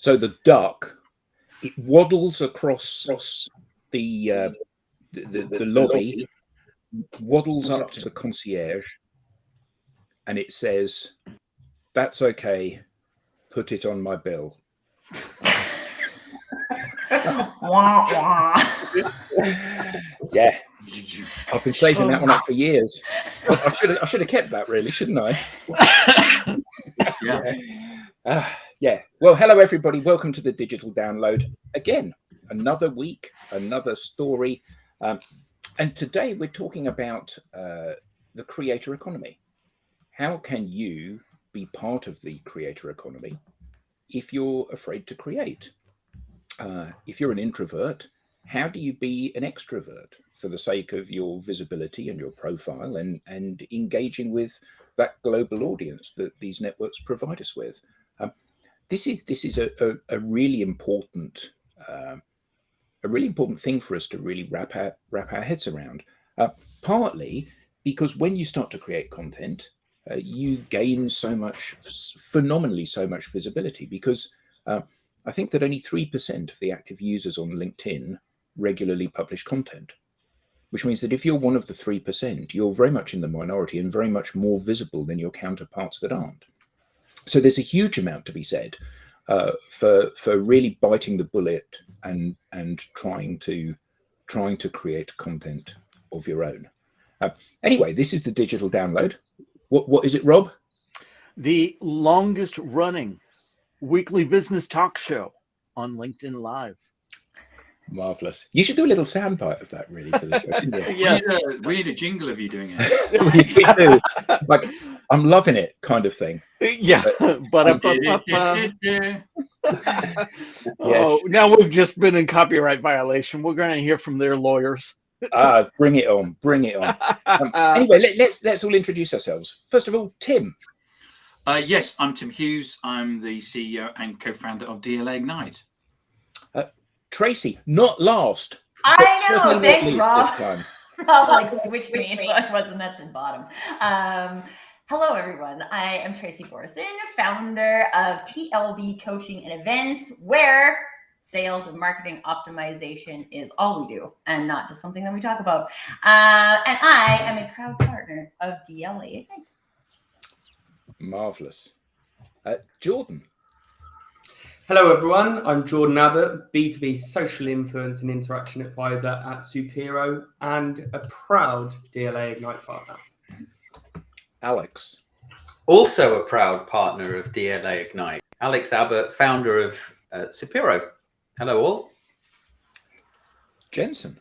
So the duck, it waddles across the lobby, waddles up to the concierge, and it says, "That's okay. Put it on my bill." Wah, wah. Yeah, I've been saving that one up for years. I should have kept that, really, shouldn't I? Yeah. Well, hello everybody. Welcome to the Digital Download again. Another week, another story, and today we're talking about the creator economy. How can you be part of the creator economy if you're afraid to create? If you're an introvert, how do you be an extrovert for the sake of your visibility and your profile and engaging with that global audience that these networks provide us with? This is a really important thing for us to really wrap our heads around. Partly because when you start to create content, you gain phenomenally so much visibility, because I think that only 3% of the active users on LinkedIn regularly publish content, which means that if you're one of the 3%, you're very much in the minority and very much more visible than your counterparts that aren't. So there's a huge amount to be said for really biting the bullet and trying to create content of your own. Anyway, this is the Digital Download. What is it, Rob? The longest running weekly business talk show on LinkedIn Live. Marvelous. You should do a little soundbite of that, really, for the show, shouldn't you? Yes. We need a jingle of you doing it. We do. Like, I'm loving it, kind of thing. Yeah, but Yes. Oh, now we've just been in copyright violation. We're going to hear from their lawyers. Bring it on. Anyway, let's all introduce ourselves. First of all, Tim. Yes, I'm Tim Hughes. I'm the CEO and co-founder of DLA Ignite. Tracy, not last. I know. Thanks, Rob. This time. Rob switched me, so I wasn't at the bottom. Hello, everyone. I am Tracy Borison, founder of TLB Coaching and Events, where sales and marketing optimization is all we do and not just something that we talk about. And I am a proud partner of DLA Ignite. Marvelous. Jordan. Hello everyone, I'm Jordan Abbott, B2B social influence and interaction advisor at Supero and a proud DLA Ignite partner. Alex. Also a proud partner of DLA Ignite. Alex Abbott, founder of Supero. Hello all. Jensen.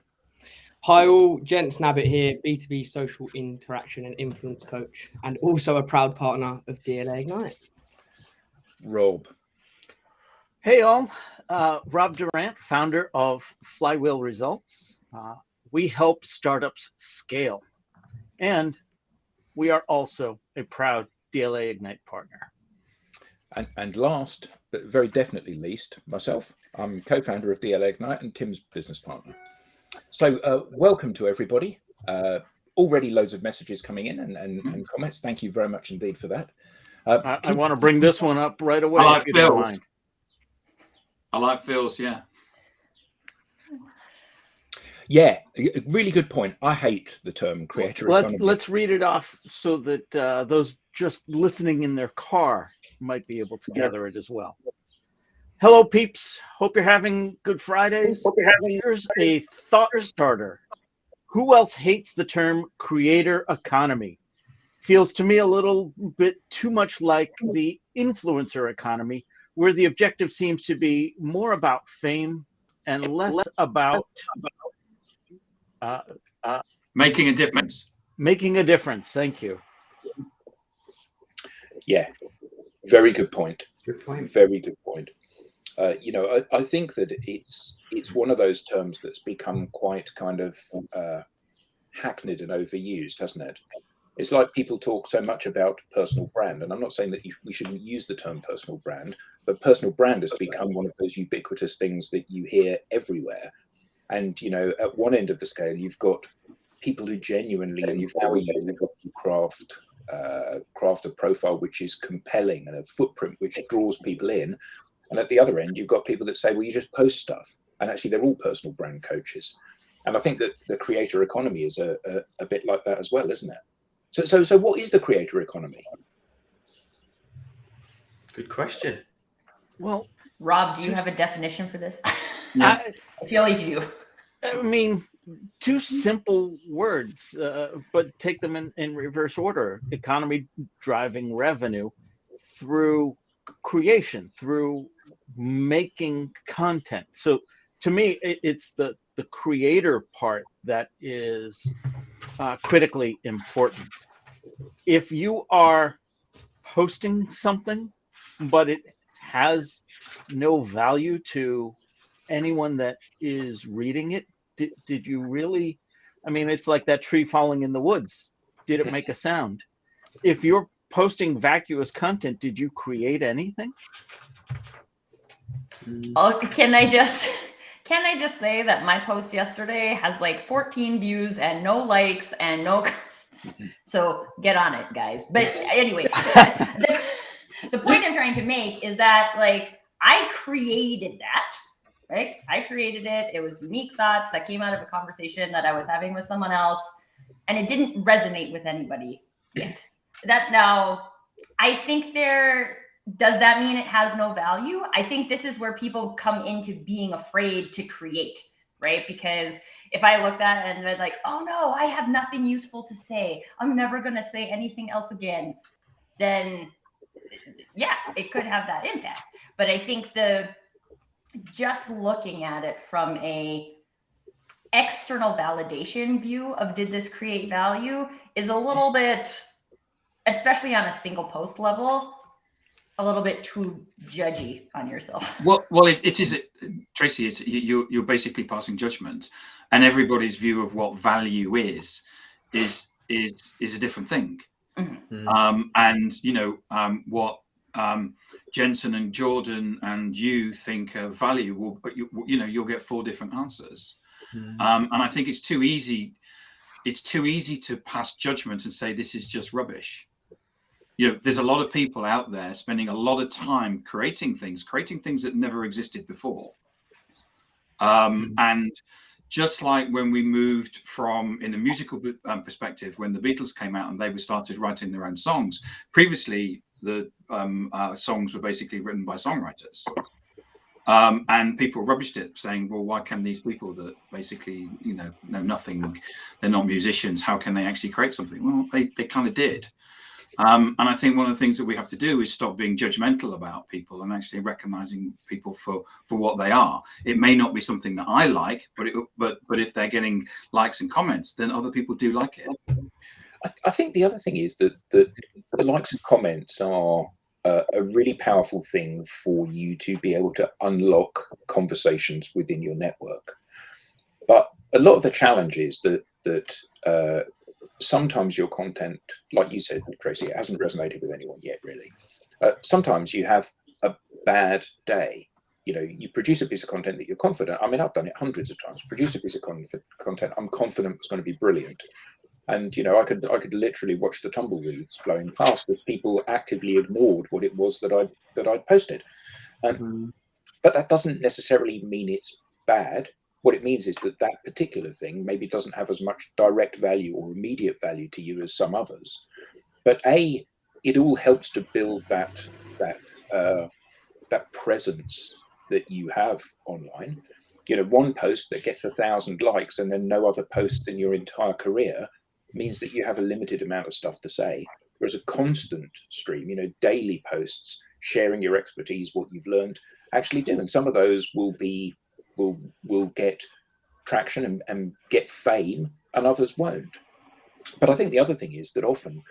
Hi all, Jensen Abbott here, B2B social interaction and influence coach, and also a proud partner of DLA Ignite. Rob. Hey all, Rob Durant, founder of Flywheel Results. We help startups scale, and we are also a proud DLA Ignite partner. And last, but very definitely least, myself. I'm co-founder of DLA Ignite and Tim's business partner. So welcome to everybody. Already loads of messages coming in and comments. Thank you very much indeed for that. I want to bring this one up right away. I if you don't mind. I like Phil's, yeah. Yeah, really good point. I hate the term creator economy. Let's read it off so that those just listening in their car might be able to gather it as well. Hello, peeps. Hope you're having good Fridays. Here's a thought starter. Who else hates the term creator economy? Feels to me a little bit too much like the influencer economy, where the objective seems to be more about fame and less about Making a difference. Making a difference. Thank you. Yeah, very good point. Good point. Very good point. I think that it's one of those terms that's become quite kind of hackneyed and overused, hasn't it? It's like people talk so much about personal brand, and I'm not saying that we shouldn't use the term personal brand, but personal brand has become one of those ubiquitous things that you hear everywhere. And, at one end of the scale, you've got people who genuinely craft a profile which is compelling and a footprint which draws people in. And at the other end, you've got people that say, well, you just post stuff. And actually, they're all personal brand coaches. And I think that the creator economy is a bit like that as well, isn't it? So what is the creator economy? Good question. Well, Rob, do you have a definition for this? Yeah. I feel like you do. I mean, two simple words, but take them in reverse order. Economy driving revenue through creation, through making content. So to me, it's the creator part that is critically important. If you are posting something, but it has no value to anyone that is reading it, did you really? I mean, it's like that tree falling in the woods. Did it make a sound? If you're posting vacuous content, did you create anything? Oh, can I just say that my post yesterday has like 14 views and no likes and no comments. So get on it, guys. But anyway, the point I'm trying to make is that like I created that, right? I created it. It was unique thoughts that came out of a conversation that I was having with someone else, and it didn't resonate with anybody yet. That now, I think does that mean it has no value? I think this is where people come into being afraid to create, right? Because if I looked at it and they're like, oh no, I have nothing useful to say, I'm never going to say anything else again, then yeah, it could have that impact. But I think just looking at it from a external validation view of did this create value is a little bit, especially on a single post level, a little bit too judgy on yourself. Well, it is, Tracy. It's you're basically passing judgment, and everybody's view of what value is a different thing. Mm-hmm. And what Jensen and Jordan and you think are value will, but you'll get 4 different answers. And I think it's too easy. It's too easy to pass judgment and say this is just rubbish. There's a lot of people out there spending a lot of time creating things that never existed before. And just like when we moved from, in a musical perspective, when the Beatles came out and they started writing their own songs, previously the songs were basically written by songwriters. And people rubbished it, saying, well, why can these people that basically, know nothing, they're not musicians, how can they actually create something? Well, they kind of did. And I think one of the things that we have to do is stop being judgmental about people and actually recognizing people for what they are. It may not be something that I like, but if they're getting likes and comments, then other people do like it. I think the other thing is that the likes and comments are a really powerful thing for you to be able to unlock conversations within your network. But a lot of the challenge is that sometimes your content, like you said, Tracy, it hasn't resonated with anyone yet, really. Sometimes you have a bad day. You produce a piece of content that you're confident. I mean, I've done it hundreds of times. Produce a piece of content I'm confident was going to be brilliant. And, I could literally watch the tumbleweeds blowing past as people actively ignored what it was that I'd posted. But that doesn't necessarily mean it's bad. What it means is that particular thing maybe doesn't have as much direct value or immediate value to you as some others. But it all helps to build that presence that you have online. One post that gets 1,000 likes and then no other posts in your entire career means that you have a limited amount of stuff to say. Whereas a constant stream, daily posts, sharing your expertise, what you've learned, actually do. And some of those will get traction and get fame, and others won't. But I think the other thing is that often,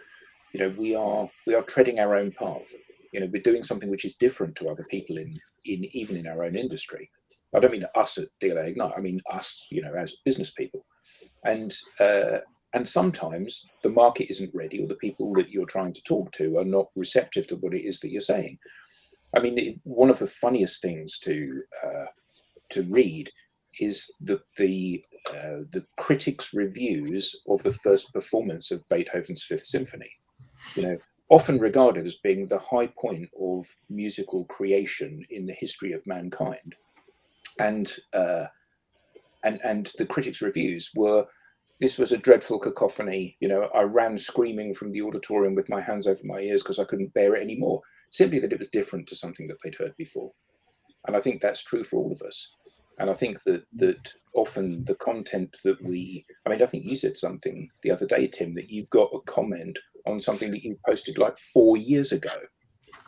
we are treading our own path. We're doing something which is different to other people even in our own industry. I don't mean us at DLA Ignite. I mean us, as business people. And sometimes the market isn't ready, or the people that you're trying to talk to are not receptive to what it is that you're saying. I mean, one of the funniest things to read is the critics' reviews of the first performance of Beethoven's Fifth Symphony. often regarded as being the high point of musical creation in the history of mankind. And the critics' reviews were, this was a dreadful cacophony. You know, I ran screaming from the auditorium with my hands over my ears because I couldn't bear it anymore. Simply that it was different to something that they'd heard before. And I think that's true for all of us. And I think that often the content that I think you said something the other day, Tim, that you've got a comment on something that you posted like 4 years ago.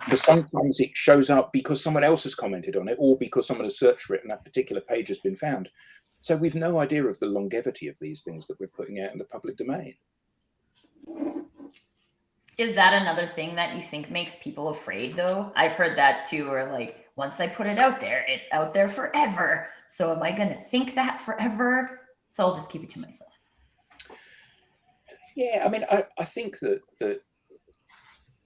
But sometimes it shows up because someone else has commented on it, or because someone has searched for it and that particular page has been found. So we've no idea of the longevity of these things that we're putting out in the public domain. Is that another thing that you think makes people afraid, though? I've heard that too, or like, once I put it out there, it's out there forever. So am I going to think that forever? So I'll just keep it to myself. Yeah, I mean, I think that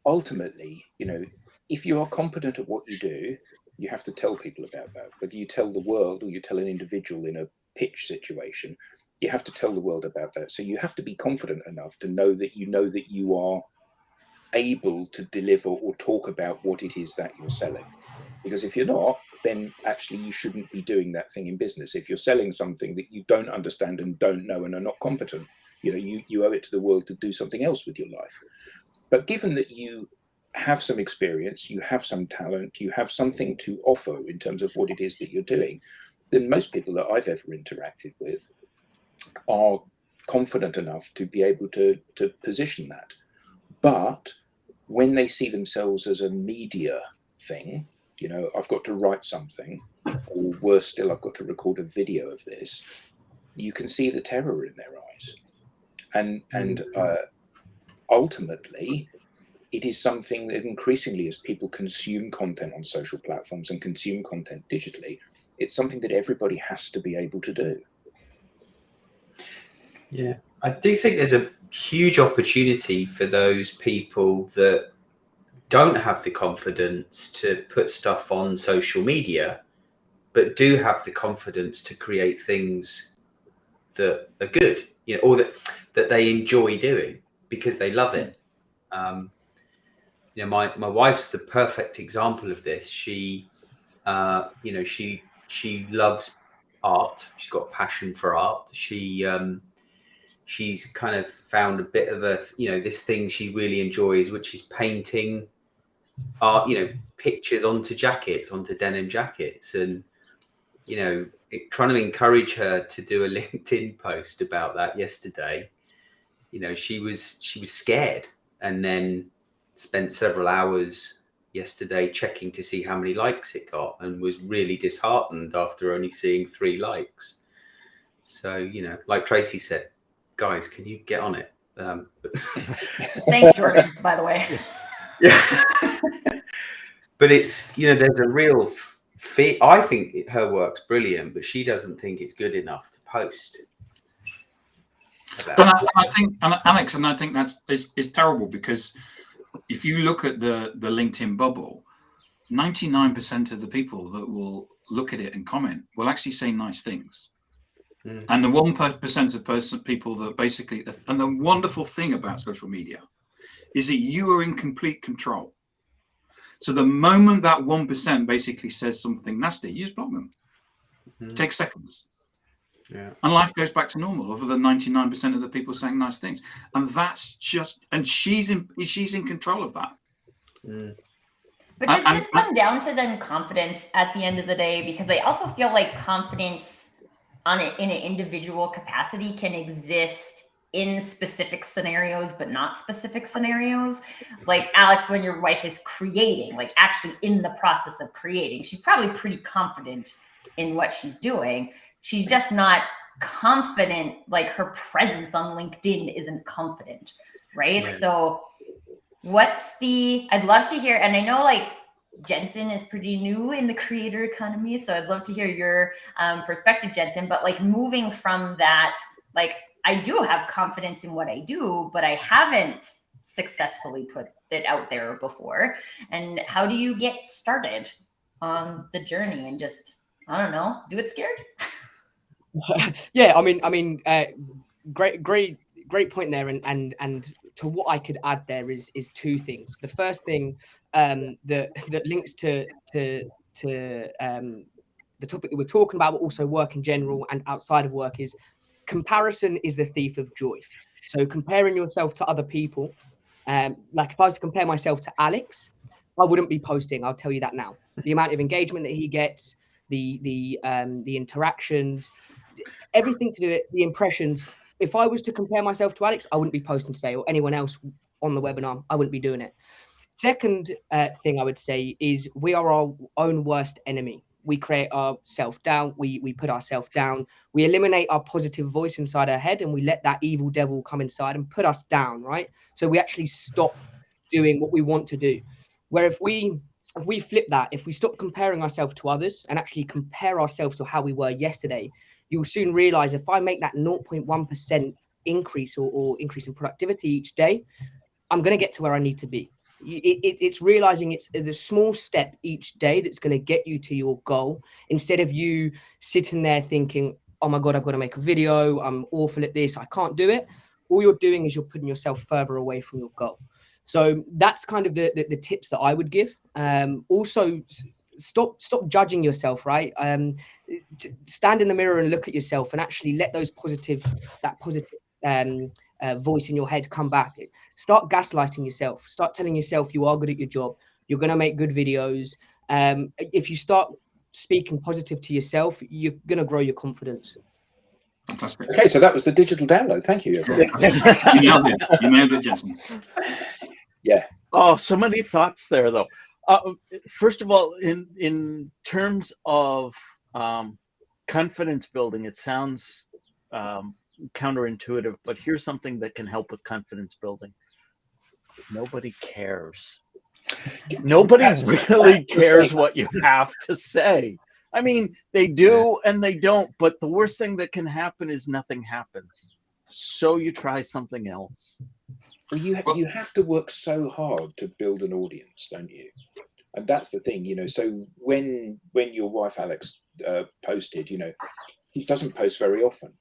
ultimately, you know, if you are competent at what you do, you have to tell people about that. Whether you tell the world or you tell an individual in a pitch situation, you have to tell the world about that. So you have to be confident enough to know that you are able to deliver or talk about what it is that you're selling. Because if you're not, then actually you shouldn't be doing that thing in business. If you're selling something that you don't understand and don't know and are not competent, you know, you owe it to the world to do something else with your life. But given that you have some experience, you have some talent, you have something to offer in terms of what it is that you're doing, then most people that I've ever interacted with are confident enough to be able to position that. But when they see themselves as a media thing, you know, I've got to write something, or worse still, I've got to record a video of this, you can see the terror in their eyes. And ultimately, it is something that increasingly, as people consume content on social platforms and consume content digitally, it's something that everybody has to be able to do. Yeah, I do think there's a huge opportunity for those people that don't have the confidence to put stuff on social media, but do have the confidence to create things that are good, you know, or that they enjoy doing because they love it. You know, my wife's the perfect example of this. She, you know, she loves art. She's got a passion for art. She's kind of found a bit of a, you know, this thing she really enjoys, which is painting art, you know, pictures onto jackets, onto denim jackets. And, you know, trying to encourage her to do a LinkedIn post about that yesterday. You know, she was scared, and then spent several hours yesterday checking to see how many likes it got, and was really disheartened after only seeing 3 likes. So, you know, like Tracy said, guys, can you get on it? Thanks, Jordan, by the way. Yeah. But it's, you know, there's a real fear. I think her work's brilliant, but she doesn't think it's good enough to post. But I think, Alex, and I think that's is terrible, because if you look at the LinkedIn bubble, 99% of the people that will look at it and comment will actually say nice things. And the 1% of people that basically, and the wonderful thing about social media is that you are in complete control. So the moment that 1% basically says something nasty, you just block them. It takes seconds. Yeah. And life goes back to normal, other than 99% of the people saying nice things. And that's just, and she's in control of that. But does this come down to then confidence at the end of the day? Because I also feel like confidence in an individual capacity can exist in specific scenarios, but not specific scenarios. Like Alex, when your wife is creating, like actually in the process of creating, she's probably pretty confident in what she's doing. She's just not confident, like her presence on LinkedIn isn't confident, right? Yeah. So I'd love to hear, and I know like Jensen is pretty new in the creator economy, so I'd love to hear your perspective, Jensen, but like moving from that, like I do have confidence in what I do, but I haven't successfully put it out there before. And how do you get started on the journey and just, I don't know, do it scared? Yeah, I mean, great point there, and to what I could add there is two things. The first thing that links to the topic that we're talking about, but also work in general and outside of work, is comparison is the thief of joy. So comparing yourself to other people, like if I was to compare myself to Alex, I wouldn't be posting. I'll tell you that now. The amount of engagement that he gets, the interactions, everything to do with the impressions. If I was to compare myself to Alex, I wouldn't be posting today, or anyone else on the webinar. I wouldn't be doing it. Second thing I would say is we are our own worst enemy. We create our self-doubt. We put ourselves down. We eliminate our positive voice inside our head, and we let that evil devil come inside and put us down, right? So we actually stop doing what we want to do. Where if we flip that, if we stop comparing ourselves to others and actually compare ourselves to how we were yesterday, you'll soon realize if I make that 0.1% increase or increase in productivity each day, I'm going to get to where I need to be. It's realizing it's the small step each day that's going to get you to your goal, instead of you sitting there thinking, oh my God, I've got to make a video. I'm awful at this. I can't do it. All you're doing is you're putting yourself further away from your goal. So that's kind of the tips that I would give. Also, stop judging yourself, right? Stand in the mirror and look at yourself and actually let that positive voice in your head come back. Start gaslighting yourself. Start telling yourself you are good at your job. You're going to make good videos. If you start speaking positive to yourself, you're going to grow your confidence. Fantastic. Okay, so that was the digital download. Thank you, everyone. You nailed it. You nailed it, Jensen. Yeah. Oh, so many thoughts there, though. First of all, in terms of confidence building, it sounds counterintuitive, but here's something that can help with confidence building. Nobody cares. Nobody really cares what you have to say. I mean, they do and they don't, but the worst thing that can happen is nothing happens. So you try something else. Well, you have to work so hard to build an audience, don't you? And that's the thing, you know. So when your wife Alex posted, you know, he doesn't post very often,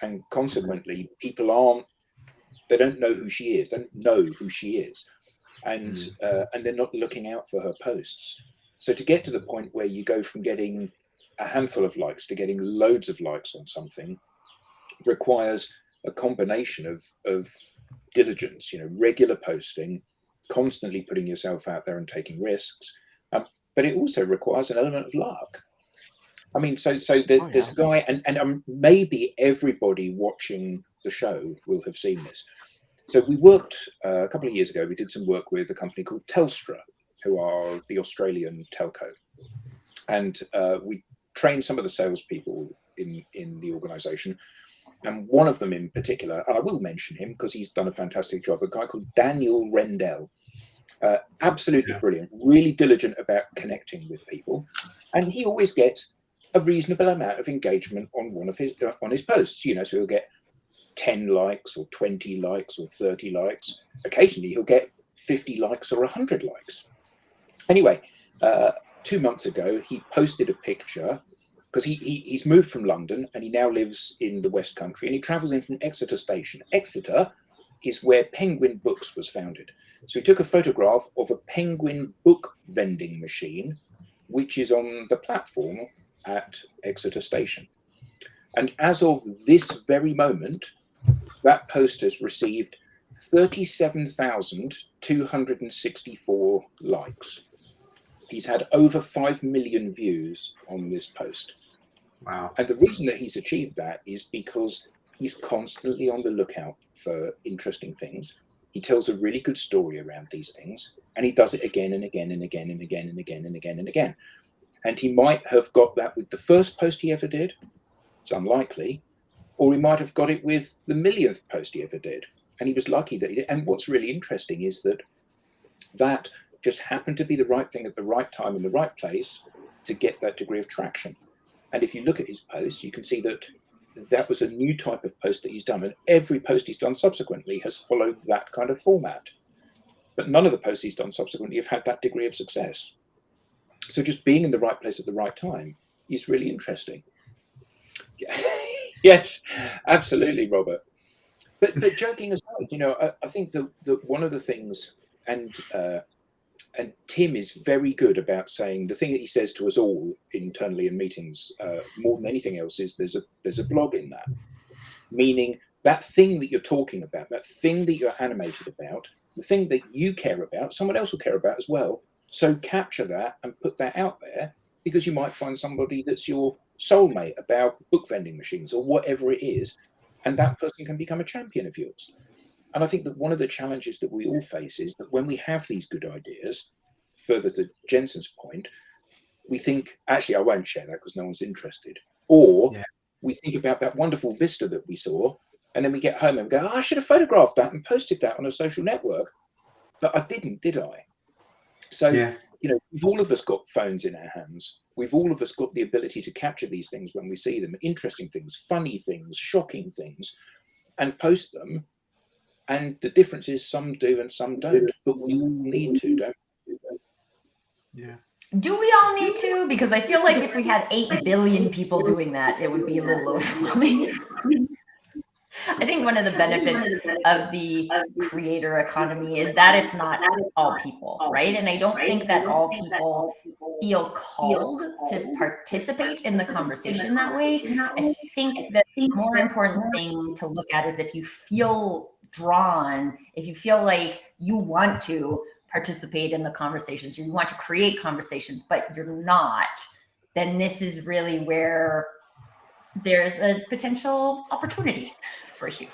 and consequently, people don't know who she is, and they're not looking out for her posts. So to get to the point where you go from getting a handful of likes to getting loads of likes on something requires a combination of diligence, you know, regular posting, constantly putting yourself out there and taking risks, but it also requires an element of luck. I mean, there's a guy, and maybe everybody watching the show will have seen this. So we worked a couple of years ago. We did some work with a company called Telstra, who are the Australian telco, and we trained some of the salespeople in the organisation. And one of them in particular, and I will mention him because he's done a fantastic job, a guy called Daniel Rendell. Absolutely brilliant, really diligent about connecting with people. And he always gets a reasonable amount of engagement on his posts. You know, so he'll get 10 likes or 20 likes or 30 likes. Occasionally he'll get 50 likes or 100 likes. Anyway, 2 months ago, he posted a picture, because he's moved from London and he now lives in the West Country, and he travels in from Exeter Station. Exeter is where Penguin Books was founded. So he took a photograph of a Penguin book vending machine, which is on the platform at Exeter Station. And as of this very moment, that post has received 37,264 likes. He's had over 5 million views on this post. Wow. And the reason that he's achieved that is because he's constantly on the lookout for interesting things. He tells a really good story around these things, and he does it again and again and again and again and again and again and again. And he might have got that with the first post he ever did. It's unlikely. Or he might have got it with the millionth post he ever did. And he was lucky that he did. And what's really interesting is that just happened to be the right thing at the right time in the right place to get that degree of traction. And if you look at his post, you can see that was a new type of post that he's done. And every post he's done subsequently has followed that kind of format. But none of the posts he's done subsequently have had that degree of success. So just being in the right place at the right time is really interesting. Yes, absolutely, Robert. But joking aside, I think that one of the things, and Tim is very good about saying the thing that he says to us all internally in meetings, more than anything else, is there's a blog in that, meaning that thing that you're talking about, that thing that you're animated about, the thing that you care about, someone else will care about as well. So capture that and put that out there, because you might find somebody that's your soulmate about book vending machines or whatever it is, and that person can become a champion of yours. And I think that one of the challenges that we all face is that when we have these good ideas, further to Jensen's point, we think, actually, I won't share that because no one's interested. Or we think about that wonderful vista that we saw, and then we get home and go, oh, I should have photographed that and posted that on a social network. But I didn't, did I? So, we've all of us got phones in our hands. We've all of us got the ability to capture these things when we see them, interesting things, funny things, shocking things, and post them. And the difference is some do and some don't, but we all need to, don't we? Yeah. Do we all need to? Because I feel like if we had 8 billion people doing that, it would be a little overwhelming. I think one of the benefits of the creator economy is that it's not all people, right? And I don't think that all people feel called to participate in the conversation that way. I think that the more important thing to look at is if you feel drawn, if you feel like you want to participate in the conversations, you want to create conversations, but you're not, then this is really where there's a potential opportunity for you.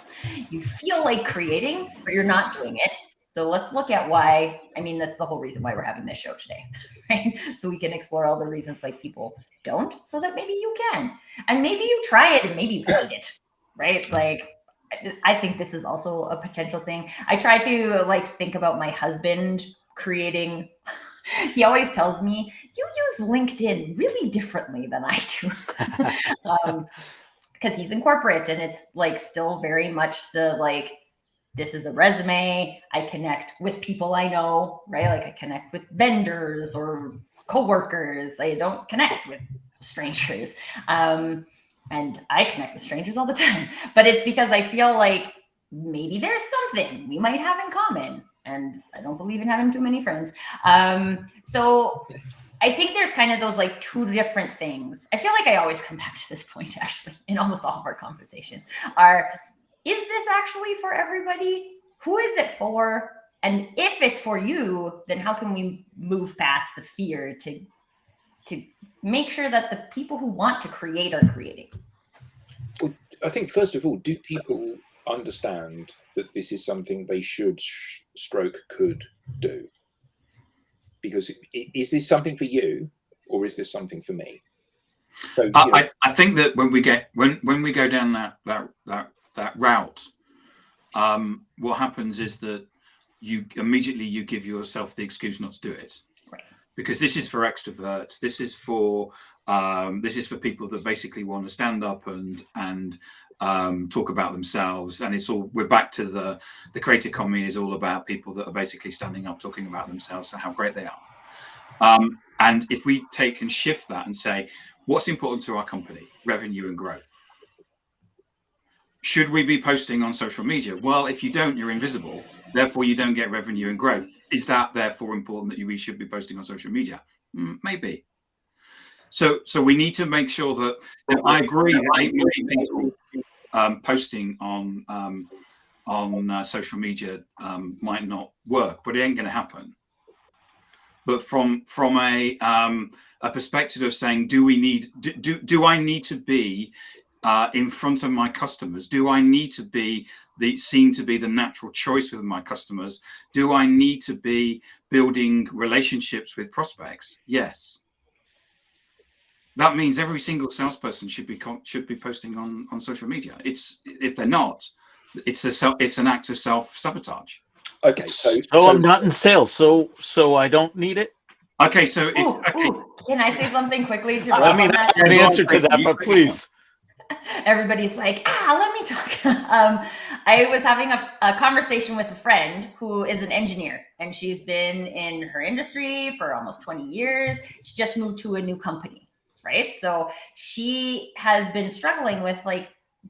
You feel like creating, but you're not doing it. So let's look at why. I mean, that's the whole reason why we're having this show today, right? So we can explore all the reasons why people don't, so that maybe you can. And maybe you try it and maybe you hate it, right? Like, I think this is also a potential thing. I try to think about my husband creating. He always tells me, you use LinkedIn really differently than I do. Because he's in corporate and it's still very much the this is a resume. I connect with people I know, right? I connect with vendors or coworkers. I don't connect with strangers. And I connect with strangers all the time, but it's because I feel like maybe there's something we might have in common. And I don't believe in having too many friends. So I think there's kind of those two different things. I feel like I always come back to this point, actually, in almost all of our conversations is this actually for everybody? Who is it for? And if it's for you, then how can we move past the fear to make sure that the people who want to create are creating? Well, I think, first of all, do people understand that this is something they should could do? Because is this something for you, or is this something for me? So, I think that when we go down that route, what happens is that you immediately give yourself the excuse not to do it, right? Because this is for extroverts. This is for people that basically want to stand up and talk about themselves. And we're back to the creator economy is all about people that are basically standing up, talking about themselves and how great they are. And if we take and shift that and say, what's important to our company? Revenue and growth. Should we be posting on social media? Well, if you don't, you're invisible. Therefore, you don't get revenue and growth. Is that therefore important that we should be posting on social media? Maybe. So we need to make sure that I agree that 8 million people posting on social media might not work, but it ain't going to happen. But from a perspective of saying, do I need to be in front of my customers? Do I need to be seen to be the natural choice with my customers? Do I need to be building relationships with prospects? Yes. That means every single salesperson should be posting on social media. If they're not, it's an act of self-sabotage. Okay, so I'm not in sales, so I don't need it. Okay, so can I say something quickly to I mean, I have an answer to that, but please. Everybody's like, let me talk. I was having a conversation with a friend who is an engineer, and she's been in her industry for almost 20 years. She just moved to a new company, right? So she has been struggling with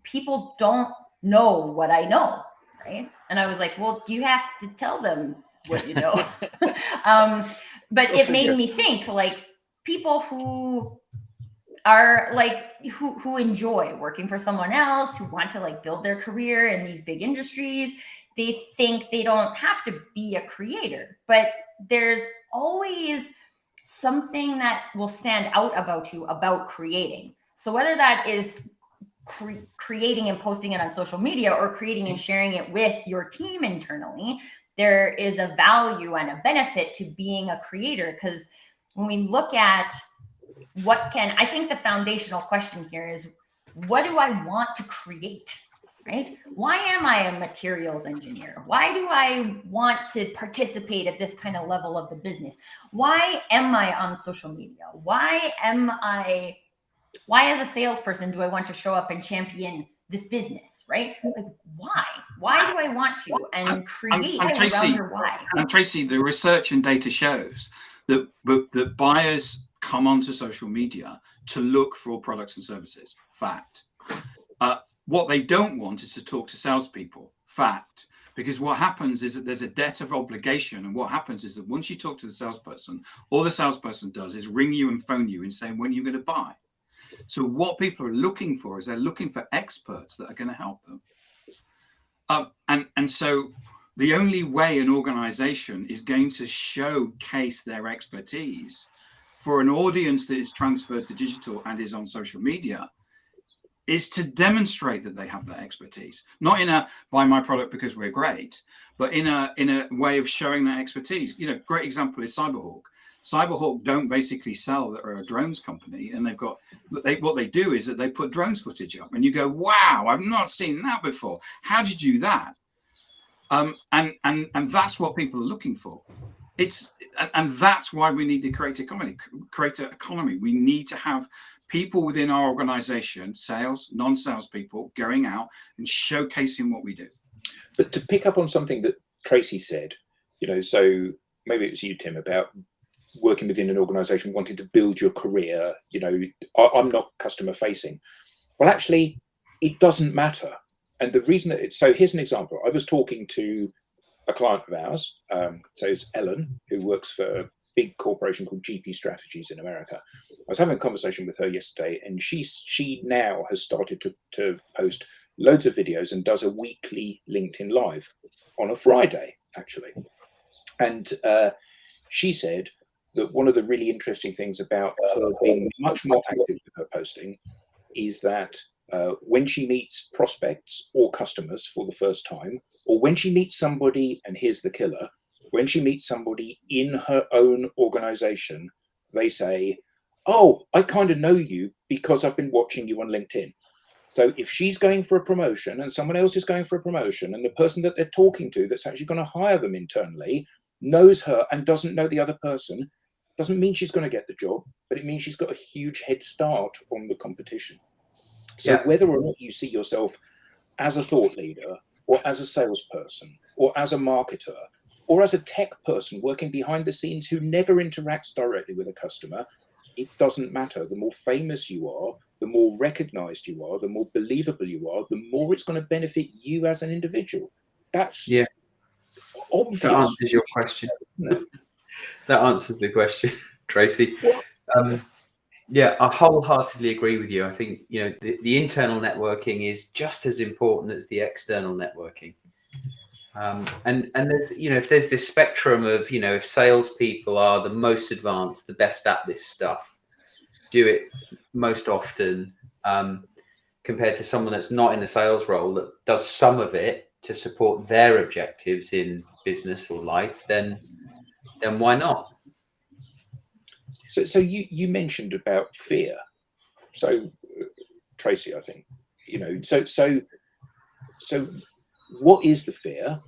people don't know what I know, right? And I was like, well, you have to tell them what you know. But it made me think, like, people who are like, who enjoy working for someone else, who want to like build their career in these big industries, they think they don't have to be a creator, but there's always something that will stand out about you about creating. So whether that is creating and posting it on social media, or creating and sharing it with your team internally, there is a value and a benefit to being a creator. Because when we look at I think the foundational question here is, what do I want to create, right? Why am I a materials engineer? Why do I want to participate at this kind of level of the business? Why am I on social media? Why as a salesperson do I want to show up and champion this business, right? Like, why do I want to? And create around your why. And Tracy, the research and data shows that buyers come onto social media to look for products and services. Fact. What they don't want is to talk to salespeople. Fact. Because what happens is that there's a debt of obligation. And what happens is that once you talk to the salesperson, all the salesperson does is ring you and phone you and say, when you're going to buy. So what people are looking for is they're looking for experts that are going to help them. And so the only way an organization is going to showcase their expertise for an audience that is transferred to digital and is on social media is to demonstrate that they have that expertise, not in a buy my product because we're great, but in a way of showing that expertise. You know, great example is Cyberhawk. Cyberhawk don't basically sell, they're a drones company, and what they do is that they put drones footage up, and you go, wow, I've not seen that before. How did you do that? And that's what people are looking for. And that's why we need the creator economy. We need to have people within our organization, sales, non-sales people, going out and showcasing what we do. But to pick up on something that Tracy said, you know, so maybe it was you, Tim, about working within an organization, wanting to build your career. You know, I'm not customer facing. Well, actually, it doesn't matter. And the reason so here's an example. I was talking to a client of ours, so it's Ellen, who works for a big corporation called GP Strategies in America. I was having a conversation with her yesterday, and she now has started to post loads of videos and does a weekly LinkedIn Live on a Friday, actually. And she said that one of the really interesting things about her being much more active with her posting is that when she meets prospects or customers for the first time, or when she meets somebody, and here's the killer, when she meets somebody in her own organization, they say, oh, I kind of know you because I've been watching you on LinkedIn. So if she's going for a promotion and someone else is going for a promotion, and the person that they're talking to that's actually going to hire them internally knows her and doesn't know the other person, doesn't mean she's going to get the job, but it means she's got a huge head start on the competition. So whether or not you see yourself as a thought leader, or as a salesperson, or as a marketer, or as a tech person working behind the scenes who never interacts directly with a customer, it doesn't matter. The more famous you are, the more recognized you are, the more believable you are, the more it's going to benefit you as an individual. That's obvious. That answers your question. That answers the question, Tracy. Yeah, I wholeheartedly agree with you. I think, you know, the internal networking is just as important as the external networking. And there's, you know, if there's this spectrum of, you know, if salespeople are the most advanced, the best at this stuff, do it most often, compared to someone that's not in a sales role that does some of it to support their objectives in business or life, then why not? So you mentioned about fear. So Tracy, I think, you know, so what is the fear,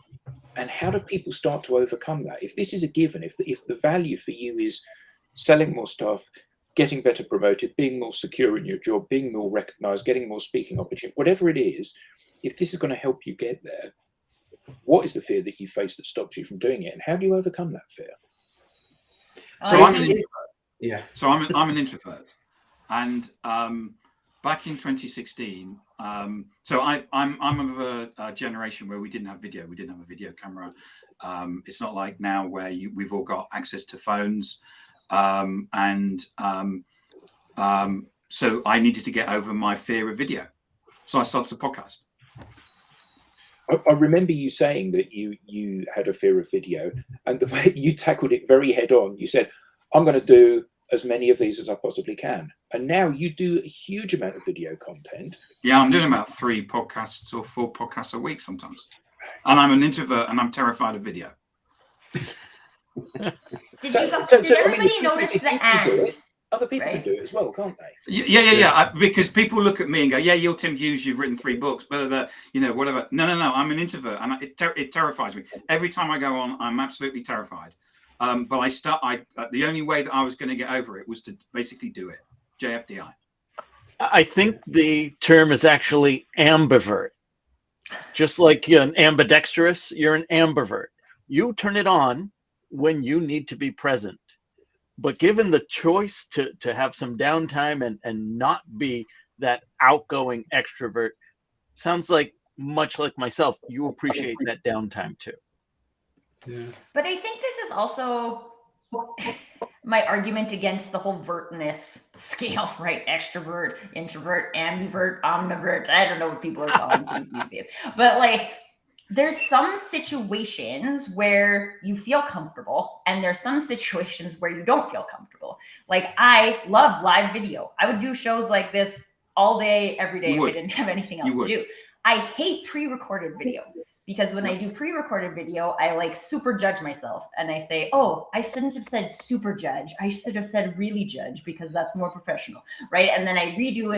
and how do people start to overcome that? If this is a given, if the value for you is selling more stuff, getting better promoted, being more secure in your job, being more recognized, getting more speaking opportunity, whatever it is, if this is going to help you get there, what is the fear that you face that stops you from doing it, and how do you overcome that fear? So I'm an introvert, and back in 2016, So I'm of a generation where we didn't have video. We didn't have a video camera. It's not like now where we've all got access to phones. So I needed to get over my fear of video. So I started the podcast. I remember you saying that you had a fear of video, and the way you tackled it very head on. You said, I'm going to do as many of these as I possibly can. And now you do a huge amount of video content. Yeah, I'm doing about 3 podcasts or 4 podcasts a week sometimes. And I'm an introvert and I'm terrified of video. Did everybody notice the end? Other people can do it as well, can't they? Yeah. Because people look at me and go, yeah, you're Tim Hughes, you've written 3 books, but whatever. No, I'm an introvert, and it terrifies me. Every time I go on, I'm absolutely terrified. But the only way that I was going to get over it was to basically do it. JFDI. I think the term is actually ambivert. Just like you're an ambidextrous, you're an ambivert. You turn it on when you need to be present. But given the choice to have some downtime and not be that outgoing extrovert, sounds like, much like myself, you appreciate that downtime too. Yeah. But I think this is also my argument against the whole vertness scale, right? Extrovert, introvert, ambivert, omnivert. I don't know what people are calling things these days. But like, there's some situations where you feel comfortable, and there's some situations where you don't feel comfortable. Like, I love live video. I would do shows like this all day, every day if I didn't have anything else to do. I hate pre-recorded video, because when I do pre-recorded video, I like super judge myself, and I say, oh, I shouldn't have said super judge. I should have said really judge, because that's more professional, right? And then I redo,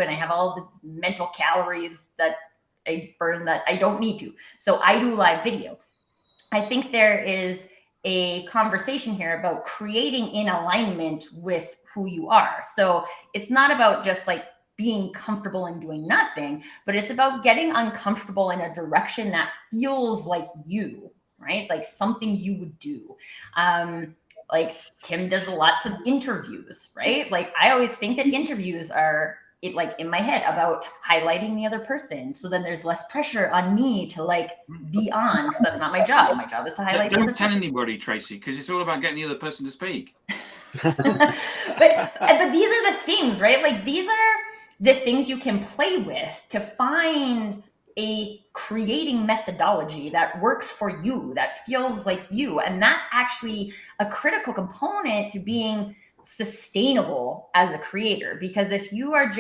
and I have all the mental calories that I burn that I don't need to. So I do live video. I think there is a conversation here about creating in alignment with who you are. So it's not about just like being comfortable and doing nothing, but it's about getting uncomfortable in a direction that feels like you, right? Like something you would do. Like Tim does lots of interviews, right? Like I always think that interviews are like in my head about highlighting the other person. So then there's less pressure on me to like be on, because that's not my job. My job is to highlight the other person. Don't tell anybody, Tracy, because it's all about getting the other person to speak. but these are the things, right? Like these are the things you can play with to find a creating methodology that works for you, that feels like you. And that's actually a critical component to being sustainable as a creator. Because if you're a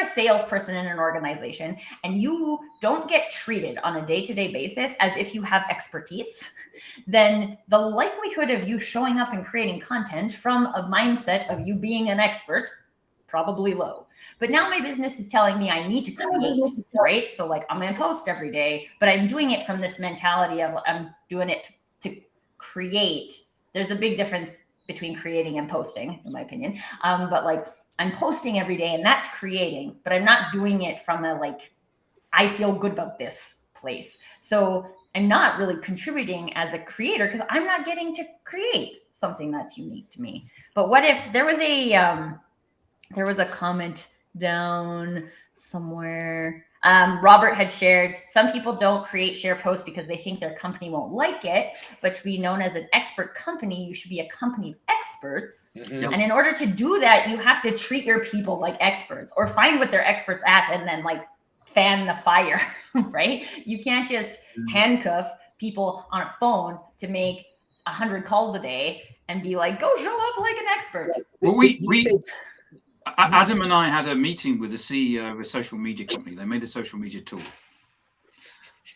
salesperson in an organization and you don't get treated on a day-to-day basis as if you have expertise, then the likelihood of you showing up and creating content from a mindset of you being an expert, probably low. But now my business is telling me I need to create, right? So like I'm going to post every day, but I'm doing it from this mentality of I'm doing it to create. There's a big difference between creating and posting, in my opinion. But like I'm posting every day and that's creating, but I'm not doing it from a like, I feel good about this place. So I'm not really contributing as a creator because I'm not getting to create something that's unique to me. But what if there was a comment down somewhere. Robert had shared, some people don't share posts because they think their company won't like it, but to be known as an expert company, you should be a company of experts. Mm-hmm. And in order to do that, you have to treat your people like experts, or find what they're experts at and then like fan the fire, right? You can't just handcuff people on a phone to make 100 calls a day and be like, go show up like an expert. Well, Adam and I had a meeting with the CEO of a social media company. They made a social media tool.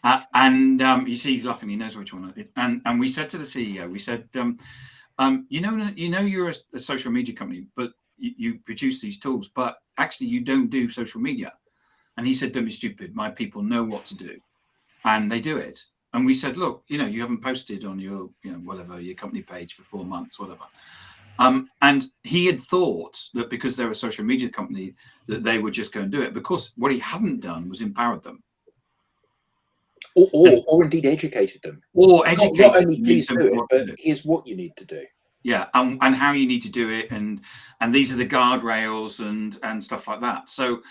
You see, he's laughing. He knows which one. And we said to the CEO, we said, you're a social media company, but you produce these tools, but actually you don't do social media. And he said, don't be stupid. My people know what to do. And they do it. And we said, look, you haven't posted on your, your company page for 4 months, whatever. And he had thought that because they're a social media company, that they would just go and do it. Because what he hadn't done was empowered them. Or indeed educated them. Or educated not only please do it, but here's what you need to do. Yeah, and how you need to do it, and these are the guardrails and stuff like that. So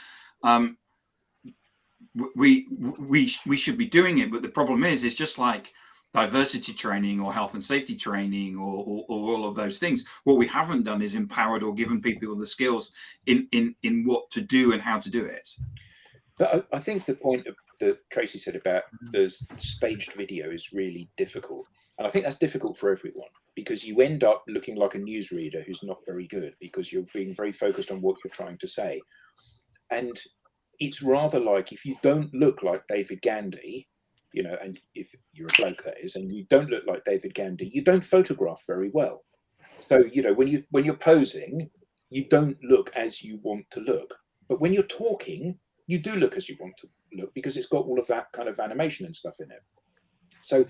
we should be doing it. But the problem is, it's just like diversity training or health and safety training or all of those things. What we haven't done is empowered or given people the skills in what to do and how to do it. But I think the point that Tracy said about the staged video is really difficult. And I think that's difficult for everyone, because you end up looking like a newsreader who's not very good, because you're being very focused on what you're trying to say. And it's rather like, if you don't look like David Gandy, you know, and if you're a bloke, that is, and you don't look like David Gandy, you don't photograph very well. So, you know, when you're posing, you don't look as you want to look. But when you're talking, you do look as you want to look, because it's got all of that kind of animation and stuff in it. So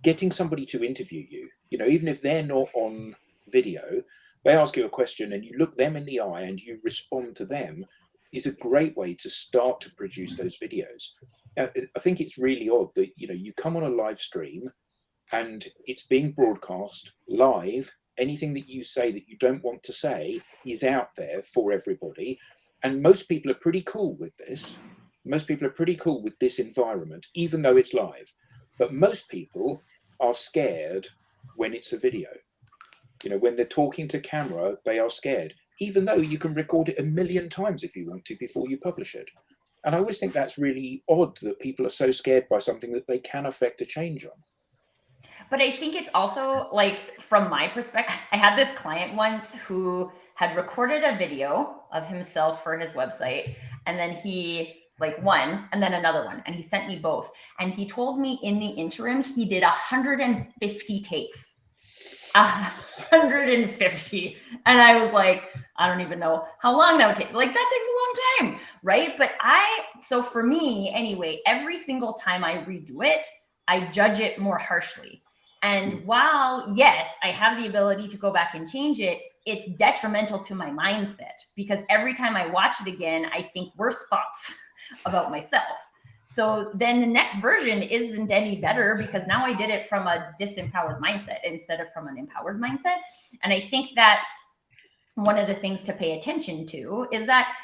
getting somebody to interview you, you know, even if they're not on video, they ask you a question and you look them in the eye and you respond to them, is a great way to start to produce those videos. I think it's really odd that, you know, you come on a live stream and it's being broadcast live. Anything that you say that you don't want to say is out there for everybody. And most people are pretty cool with this. Most people are pretty cool with this environment, even though it's live. But most people are scared when it's a video. You know, when they're talking to camera, they are scared, even though you can record it a million times if you want to before you publish it. And I always think that's really odd that people are so scared by something that they can affect a change on. But I think it's also, like, from my perspective, I had this client once who had recorded a video of himself for his website, and then he one and then another one, and he sent me both. And he told me in the interim, he did 150 takes. 150. And I was like, I don't even know how long that would take. Like, that takes a long time, right? But so for me anyway, every single time I redo it, I judge it more harshly. And while, yes, I have the ability to go back and change it, it's detrimental to my mindset, because every time I watch it again, I think worse thoughts about myself. So then the next version isn't any better, because now I did it from a disempowered mindset instead of from an empowered mindset. And I think that's one of the things to pay attention to, is that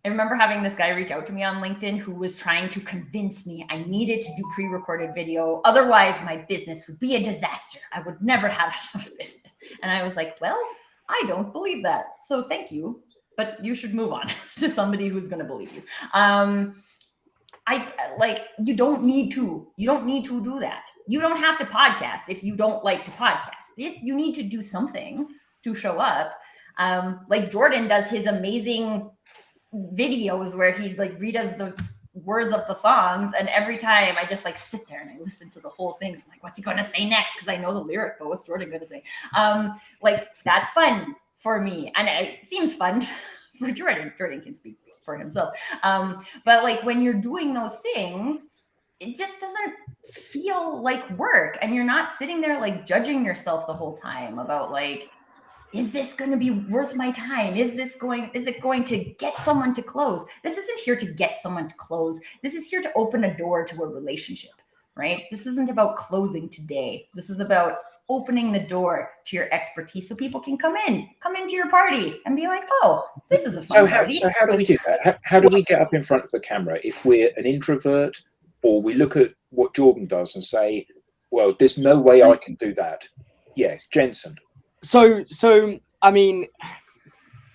I remember having this guy reach out to me on LinkedIn who was trying to convince me I needed to do pre-recorded video. Otherwise, my business would be a disaster. I would never have enough business. And I was like, well, I don't believe that. So thank you, but you should move on to somebody who's going to believe you. You don't need to do that. You don't have to podcast if you don't like to podcast. You need to do something to show up. Like Jordan does his amazing videos where he redoes the words of the songs, and every time I just sit there and I listen to the whole thing. So I'm like, what's he going to say next? Because I know the lyric, but what's Jordan going to say? That's fun for me, and it seems fun for Jordan. Jordan can speak for himself. But when you're doing those things, it just doesn't feel like work, and you're not sitting there judging yourself the whole time about is this going to be worth my time? Is it going to get someone to close? This isn't here to get someone to close. This is here to open a door to a relationship, right? This isn't about closing today. This is about opening the door to your expertise so people can come into your party and be like, oh, this is a fun party. So how do we do that? How do we get up in front of the camera if we're an introvert, or we look at what Jordan does and say, well, there's no way I can do that? Yeah, Jensen. So I mean,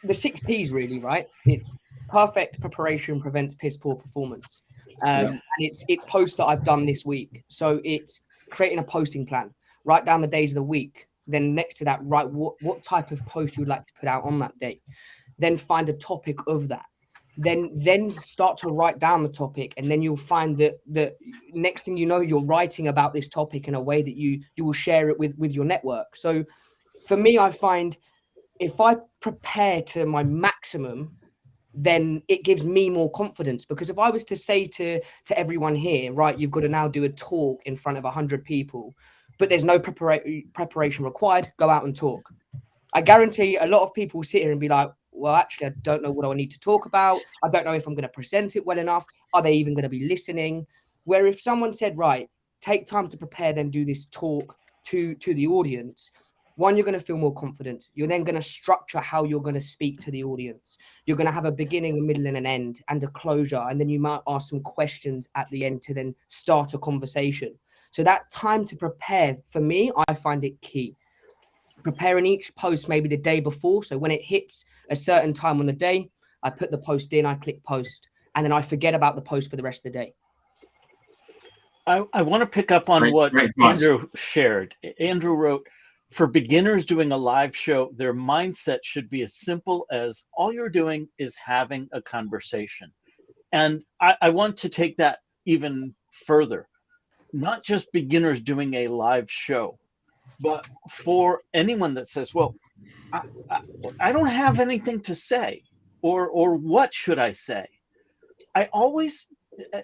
the 6 Ps really, right? It's perfect preparation prevents piss poor performance. And it's posts that I've done this week. So it's creating a posting plan. Write down the days of the week. Then next to that, write what type of post you would like to put out on that day. Then find a topic of that. Then start to write down the topic, and then you'll find that the next thing you know, you're writing about this topic in a way that you will share it with your network. So for me, I find if I prepare to my maximum, then it gives me more confidence. Because if I was to say to everyone here, right, you've got to now do a talk in front of 100 people, but there's no preparation required, go out and talk. I guarantee a lot of people will sit here and be like, well, actually, I don't know what I need to talk about. I don't know if I'm going to present it well enough. Are they even going to be listening? Where if someone said, right, take time to prepare, then do this talk to the audience, One, you're going to feel more confident. You're then going to structure how you're going to speak to the audience. You're going to have a beginning, a middle, and an end, and a closure. And then you might ask some questions at the end to then start a conversation. So that time to prepare, for me, I find it key. Preparing each post maybe the day before. So when it hits a certain time on the day, I put the post in, I click post, and then I forget about the post for the rest of the day. I want to pick up on what great Andrew shared. Andrew wrote, for beginners doing a live show, their mindset should be as simple as all you're doing is having a conversation. And I want to take that even further. Not just beginners doing a live show, but for anyone that says, well, I don't have anything to say, or what should I say? I always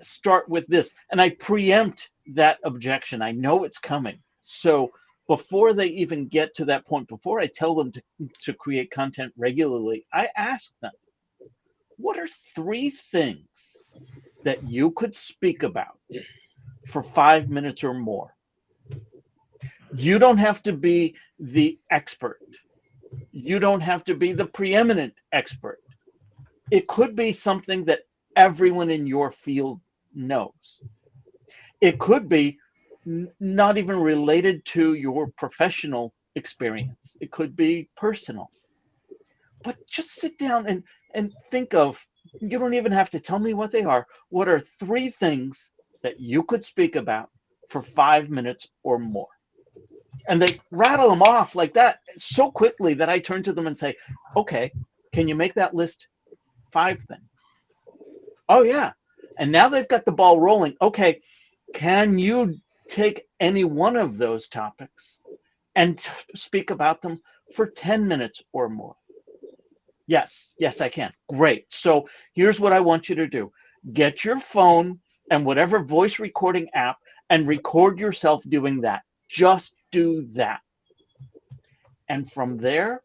start with this, and I preempt that objection. I know it's coming. So before they even get to that point, before I tell them to create content regularly, I ask them, what are 3 things that you could speak about for 5 minutes or more? You don't have to be the expert. You don't have to be the preeminent expert. It could be something that everyone in your field knows. It could be not even related to your professional experience. It could be personal. But just sit down and think of, you don't even have to tell me what they are. What are 3 things that you could speak about for 5 minutes or more? And they rattle them off like that so quickly that I turn to them and say, okay, can you make that list 5 things? Oh, yeah. And now they've got the ball rolling. Okay, can you take any one of those topics and speak about them for 10 minutes or more? Yes, I can. Great. So here's what I want you to do. Get your phone and whatever voice recording app and record yourself doing that. Just do that. And from there,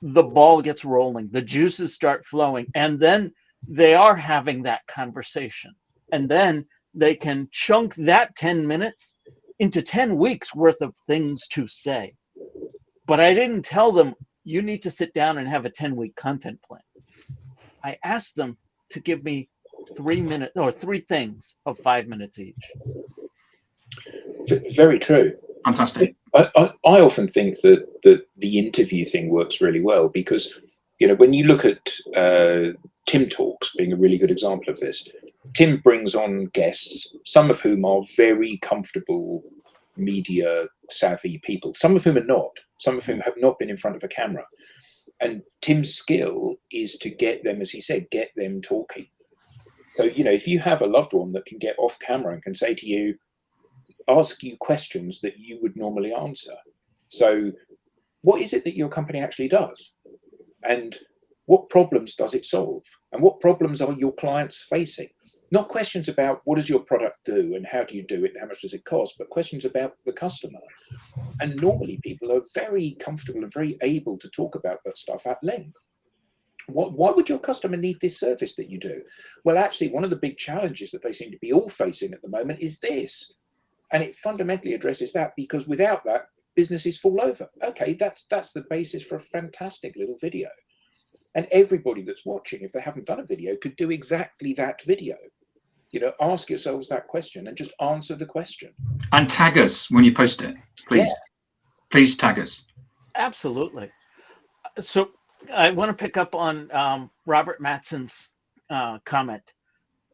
the ball gets rolling. The juices start flowing. And then they are having that conversation. And then they can chunk that 10 minutes into 10 weeks worth of things to say. But I didn't tell them, you need to sit down and have a 10-week content plan. I asked them to give me 3 minutes or 3 things of 5 minutes each. Very true. Fantastic. I often think that the interview thing works really well because, when you look at Tim Talks being a really good example of this, Tim brings on guests, some of whom are very comfortable media savvy people, some of whom are not, some of whom have not been in front of a camera. And Tim's skill is to get them, as he said, get them talking. So, if you have a loved one that can get off camera and can say to you, ask you questions that you would normally answer. So what is it that your company actually does? And what problems does it solve? And what problems are your clients facing? Not questions about what does your product do and how do you do it and how much does it cost, but questions about the customer. And normally people are very comfortable and very able to talk about that stuff at length. Why would your customer need this service that you do? Well, actually, one of the big challenges that they seem to be all facing at the moment is this. And it fundamentally addresses that, because without that, businesses fall over. Okay, that's the basis for a fantastic little video. And everybody that's watching, if they haven't done a video, could do exactly that video. Ask yourselves that question and just answer the question. And tag us when you post it, please. Yeah. Please tag us. Absolutely. So I want to pick up on Robert Matson's comment.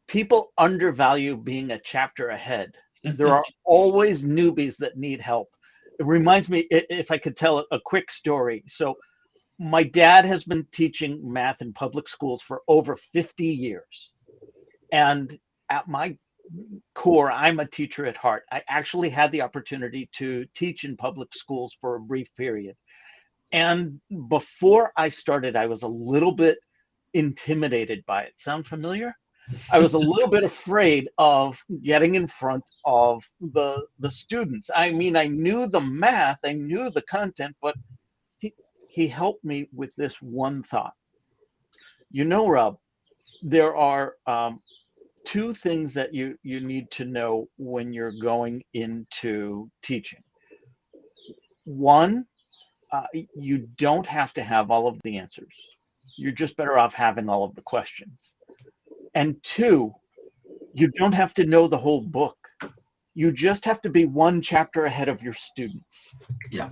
People undervalue being a chapter ahead. There are always newbies that need help. It reminds me, if I could tell a quick story. So my dad has been teaching math in public schools for over 50 years. And at my core, I'm a teacher at heart. I actually had the opportunity to teach in public schools for a brief period. And before I started, I was a little bit intimidated by it. Sound familiar? I was a little bit afraid of getting in front of the students. I mean, I knew the math, I knew the content, but he helped me with this one thought. Rob, there are 2 things that you need to know when you're going into teaching. One, you don't have to have all of the answers. You're just better off having all of the questions. And 2, you don't have to know the whole book. You just have to be one chapter ahead of your students. Yeah.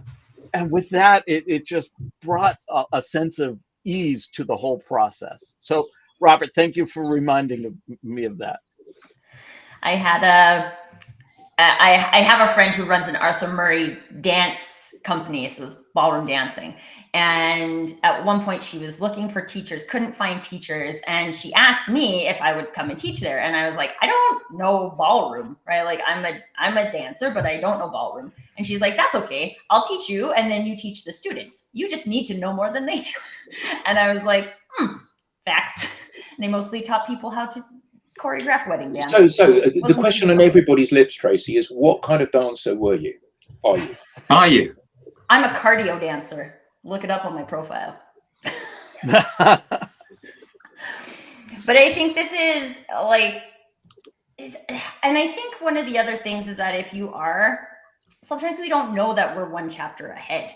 And with that, it just brought a sense of ease to the whole process. So, Robert, thank you for reminding me of that. I have a friend who runs an Arthur Murray dance company, so it's ballroom dancing. And at one point she was looking for teachers, couldn't find teachers. And she asked me if I would come and teach there. And I was like, I don't know ballroom, right? Like I'm a dancer, but I don't know ballroom. And she's like, that's okay. I'll teach you. And then you teach the students. You just need to know more than they do. And I was like, facts. And they mostly taught people how to choreograph wedding dance. So the question on everybody's lips, Tracy, is what kind of dancer were you? Are you? I'm a cardio dancer. Look it up on my profile. But I think this is and I think one of the other things is that if you are, sometimes we don't know that we're one chapter ahead,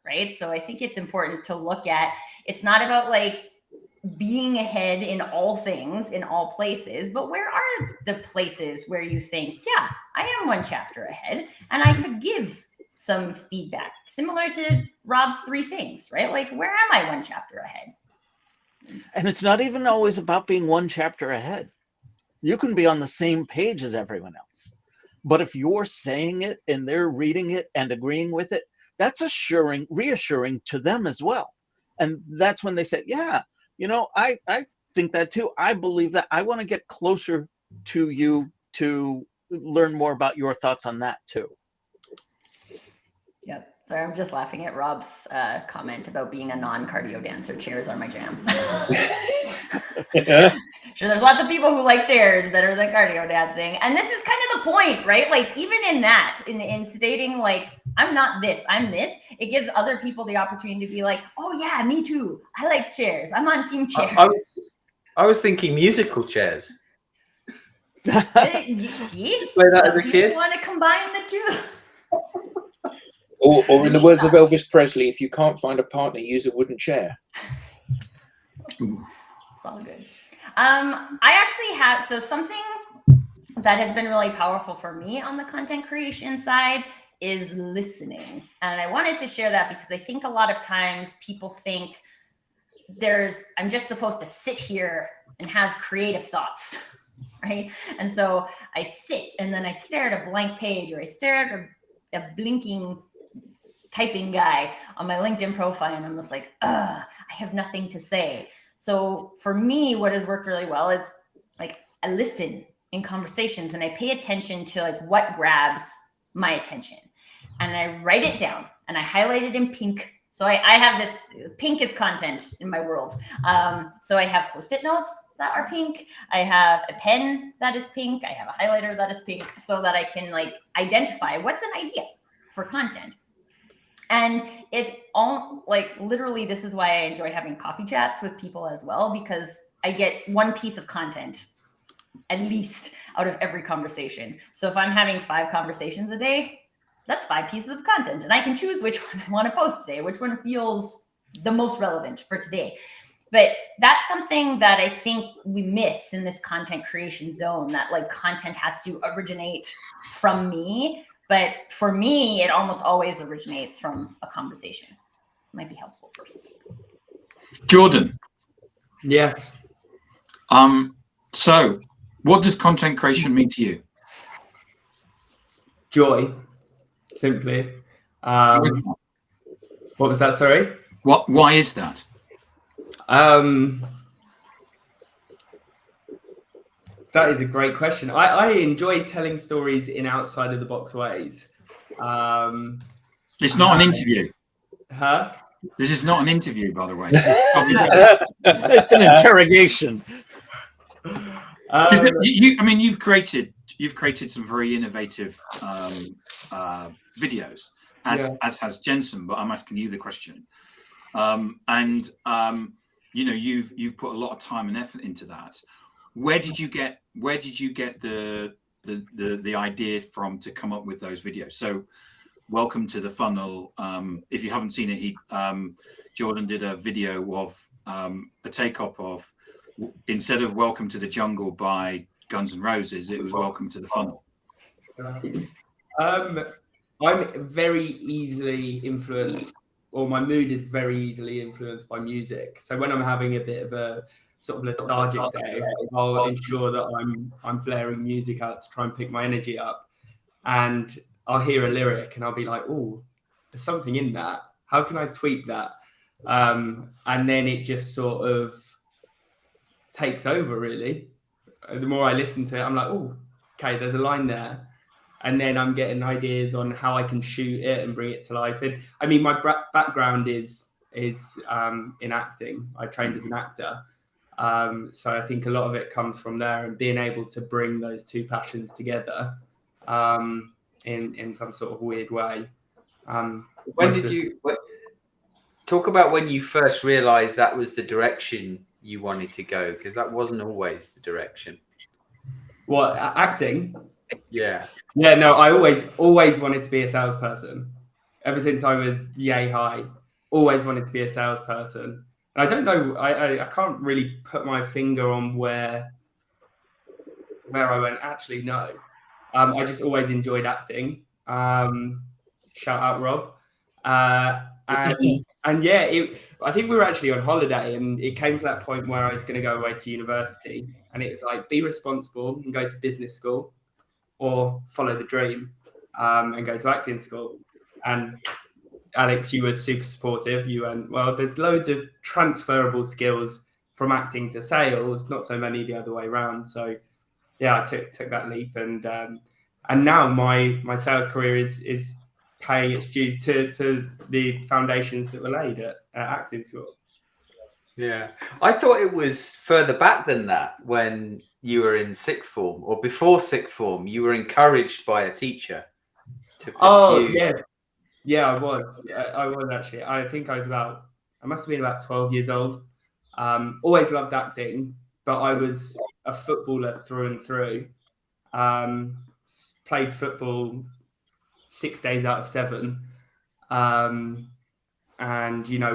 right? So I think it's important to look at, it's not about like being ahead in all things, in all places, but where are the places where you think, yeah, I am one chapter ahead and I could give some feedback similar to Rob's 3 things, right? Like, where am I one chapter ahead? And it's not even always about being one chapter ahead. You can be on the same page as everyone else. But if you're saying it and they're reading it and agreeing with it, that's reassuring to them as well. And that's when they say, yeah, you know, I think that too. I believe that. I want to get closer to you to learn more about your thoughts on that too. Yep. Sorry, I'm just laughing at Rob's comment about being a non-cardio dancer. Chairs are my jam. Sure, there's lots of people who like chairs better than cardio dancing. And this is kind of the point, right? Like, even in that, in stating like, I'm not this, I'm this, it gives other people the opportunity to be like, oh yeah, me too. I like chairs. I'm on team chair. I was thinking musical chairs. You see? Play that Some as a kid. people want to combine the two. Or in the words of Elvis Presley, if you can't find a partner, use a wooden chair. It's all good. I actually have, so something that has been really powerful for me on the content creation side is listening. And I wanted to share that because I think a lot of times people think I'm just supposed to sit here and have creative thoughts, right? And so I sit and then I stare at a blank page, or I stare at a blinking typing guy on my LinkedIn profile, and I'm just like, I have nothing to say. So for me, what has worked really well is like I listen in conversations and I pay attention to like what grabs my attention, and I write it down and I highlight it in pink. So I have this, pink is content in my world. So I have Post-it notes that are pink. I have a pen that is pink. I have a highlighter that is pink, so that I can like identify what's an idea for content. And it's all like, literally, this is why I enjoy having coffee chats with people as well, because I get one piece of content at least out of every conversation. So if I'm having 5 conversations a day, that's 5 pieces of content, and I can choose which one I want to post today, which one feels the most relevant for today. But that's something that I think we miss in this content creation zone, that like content has to originate from me. But for me, it almost always originates from a conversation. It might be helpful for some people. Jordan. Yes. So what does content creation mean to you? Joy, simply. What was that? Sorry. Why is that? That is a great question. I enjoy telling stories in outside of the box ways. It's not an interview. Huh? This is not an interview, by the way. It's an interrogation. You've created some very innovative videos, as has Jensen. But I'm asking you the question, you've put a lot of time and effort into that. Where did you get the idea from to come up with those videos? So welcome to the funnel. If you haven't seen it, Jordan did a video of a take-up of, instead of Welcome to the Jungle by Guns N' Roses, it was Welcome to the Funnel. I'm very easily influenced, or my mood is very easily influenced by music. So when I'm having a bit of a sort of lethargic day, I'll ensure that I'm blaring music out to try and pick my energy up. And I'll hear a lyric and I'll be like, oh, there's something in that. How can I tweak that? And then it just sort of takes over, really. The more I listen to it, I'm like, oh, okay, there's a line there. And then I'm getting ideas on how I can shoot it and bring it to life. And I mean, my background is in acting. I trained as an actor. So I think a lot of it comes from there, and being able to bring those two passions together in some sort of weird way. When did you talk about when you first realized that was the direction you wanted to go? Because that wasn't always the direction. What, acting? Yeah. Yeah, no, I always wanted to be a salesperson. Ever since I was yay high, always wanted to be a salesperson. And I don't know, I can't really put my finger on where I went. Actually, no. I just always enjoyed acting. Shout out Rob. And yeah, I think we were actually on holiday, and it came to that point where I was going to go away to university, and it was like, be responsible and go to business school, or follow the dream and go to acting school. And Alex, you were super supportive. You went, well, there's loads of transferable skills from acting to sales, not so many the other way around. So yeah, I took that leap, and now my sales career is paying its dues to the foundations that were laid at acting school. Yeah, I thought it was further back than that. When you were in sixth form, or before sixth form, you were encouraged by a teacher to pursue. Oh yes, yeah, I was actually. I think I must have been about 12 years old. Always loved acting, but I was a footballer through and through. Played football 6 days out of 7. And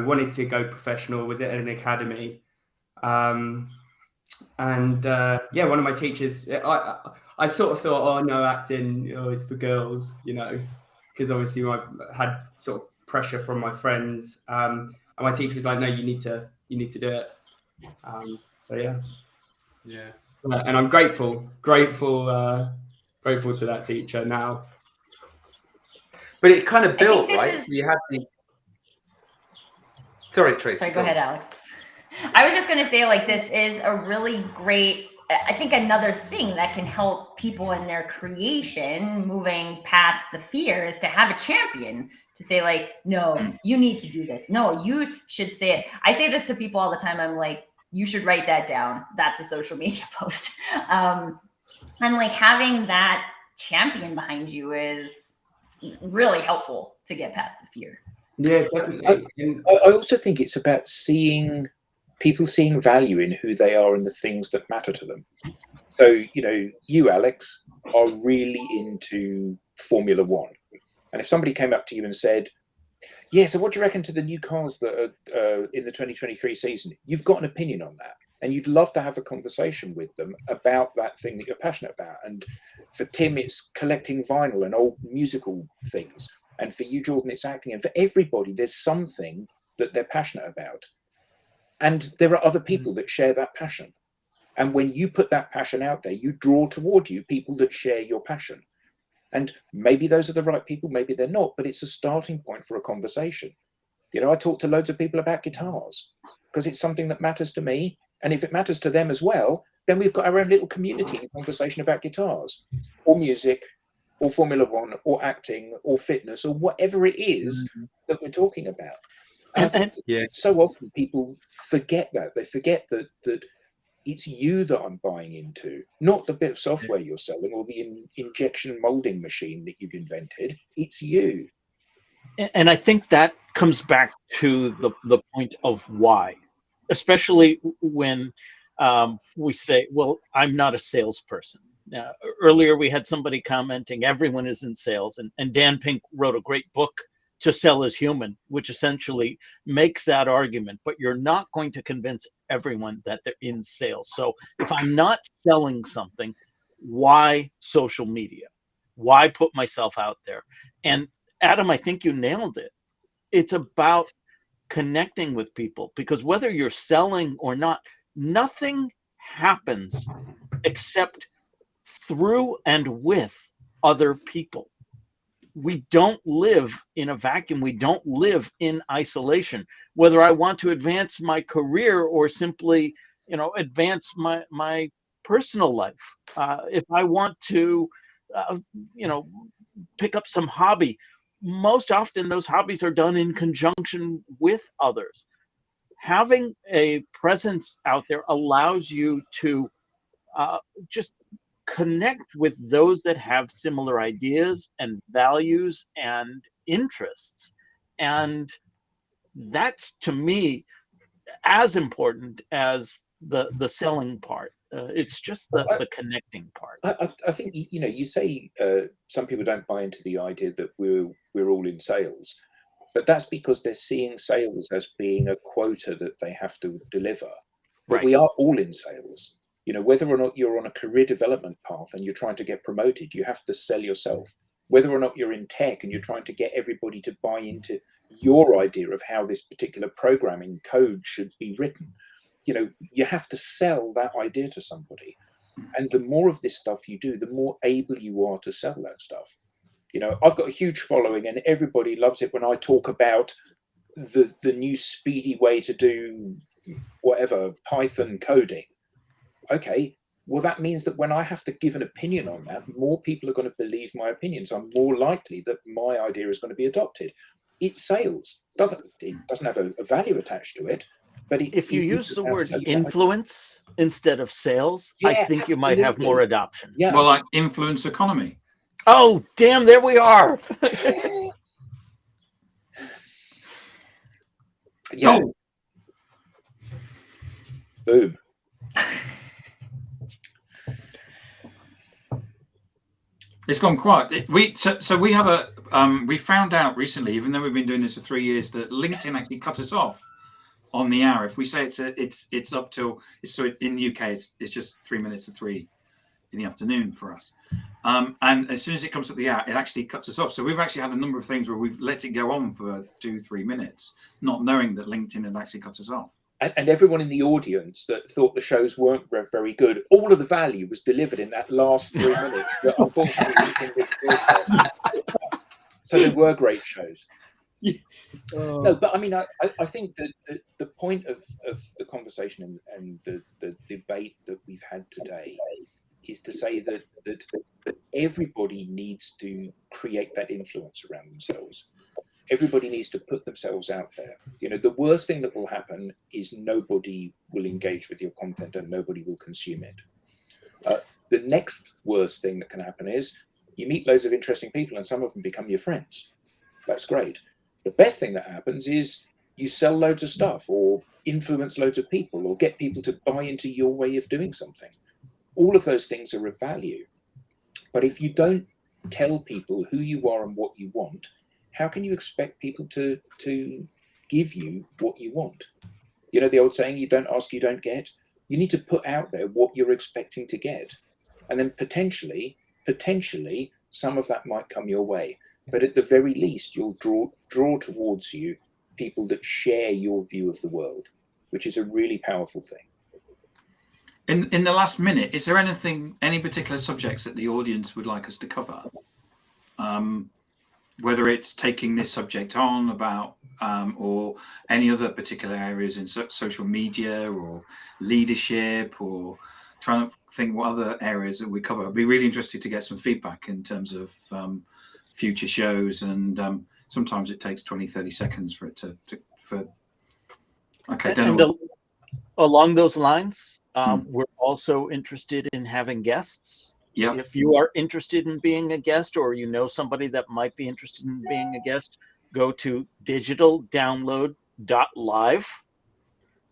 wanted to go professional, was at an academy. One of my teachers, I sort of thought, oh no, acting, it's for girls, because obviously I had sort of pressure from my friends. And my teacher was like, no, you need to do it. So yeah. And I'm grateful to that teacher now. But it kind of built, right? You had the. Sorry, Tracy. Sorry, go ahead, Alex. I was just going to say, this is a really great, I think, another thing that can help people in their creation, moving past the fear, is to have a champion to say, no, you need to do this. No, you should say it. I say this to people all the time. I'm like, you should write that down. That's a social media post. And having that champion behind you is really helpful to get past the fear. Yeah, definitely. I also think it's about people seeing value in who they are and the things that matter to them. So, you, Alex, are really into Formula One. And if somebody came up to you and said, yeah, so what do you reckon to the new cars that are in the 2023 season? You've got an opinion on that. And you'd love to have a conversation with them about that thing that you're passionate about. And for Tim, it's collecting vinyl and old musical things. And for you, Jordan, it's acting. And for everybody, there's something that they're passionate about. And there are other people that share that passion. And when you put that passion out there, you draw toward you people that share your passion. And maybe those are the right people, maybe they're not, but it's a starting point for a conversation. I talk to loads of people about guitars because it's something that matters to me. And if it matters to them as well, then we've got our own little community and conversation about guitars or music or Formula One or acting or fitness or whatever it is that we're talking about. And so often people forget that. They forget that it's you that I'm buying into, not the bit of software you're selling or the injection molding machine that you've invented. It's you. And I think that comes back to the point of why, especially when we say, well, I'm not a salesperson. Now, earlier we had somebody commenting, everyone is in sales, and Dan Pink wrote a great book, To Sell is Human, which essentially makes that argument, but you're not going to convince everyone that they're in sales. So if I'm not selling something, why social media? Why put myself out there? And Adam, I think you nailed it. It's about connecting with people, because whether you're selling or not, nothing happens except through and with other people. We don't live in a vacuum. We don't live in isolation. Whether I want to advance my career or simply, advance my personal life, if I want to, pick up some hobby, most often those hobbies are done in conjunction with others. Having a presence out there allows you to just connect with those that have similar ideas and values and interests. And that's, to me, as important as the selling part. It's just the connecting part. I think, you say some people don't buy into the idea that we're all in sales, but that's because they're seeing sales as being a quota that they have to deliver. But Right. we are all in sales. Whether or not you're on a career development path and you're trying to get promoted, you have to sell yourself. Whether or not you're in tech and you're trying to get everybody to buy into your idea of how this particular programming code should be written, you have to sell that idea to somebody. And the more of this stuff you do, the more able you are to sell that stuff. I've got a huge following and everybody loves it when I talk about the new speedy way to do whatever, Python coding. Okay, well, that means that when I have to give an opinion on that, more people are going to believe my opinions. I'm more likely that my idea is going to be adopted. It's sales. It doesn't have a value attached to it. But if you use the word influence instead of sales, I think you might have more adoption. Yeah. Well, like influence economy. Oh, damn, there we are. Yeah. Oh. Boom. It's gone quiet. So we have we found out recently, even though we've been doing this for 3 years, that LinkedIn actually cut us off on the hour. If we say it's up till, so in the UK it's just 3 minutes to 3 in the afternoon for us, and as soon as it comes to the hour, it actually cuts us off. So we've actually had a number of things where we've let it go on for 2-3 minutes, not knowing that LinkedIn had actually cut us off. And everyone in the audience that thought the shows weren't very good, all of the value was delivered in that last 3 minutes that unfortunately so they were great shows. No, but I mean, I think that the point of the conversation and the debate that we've had today is to say that everybody needs to create that influence around themselves. Everybody needs to put themselves out there. The worst thing that will happen is nobody will engage with your content and nobody will consume it. The next worst thing that can happen is you meet loads of interesting people and some of them become your friends. That's great. The best thing that happens is you sell loads of stuff or influence loads of people or get people to buy into your way of doing something. All of those things are of value. But if you don't tell people who you are and what you want, how can you expect people to give you what you want? The old saying, you don't ask, you don't get. You need to put out there what you're expecting to get. And then potentially, some of that might come your way. But at the very least, you'll draw towards you people that share your view of the world, which is a really powerful thing. In the last minute, is there any particular subjects that the audience would like us to cover? Whether it's taking this subject on about, or any other particular areas in social media or leadership, or trying to think what other areas that we cover. I'd be really interested to get some feedback in terms of future shows, and sometimes it takes 20-30 seconds for it okay. And along those lines, we're also interested in having guests. Yeah. If you are interested in being a guest, or somebody that might be interested in being a guest, go to digitaldownload.live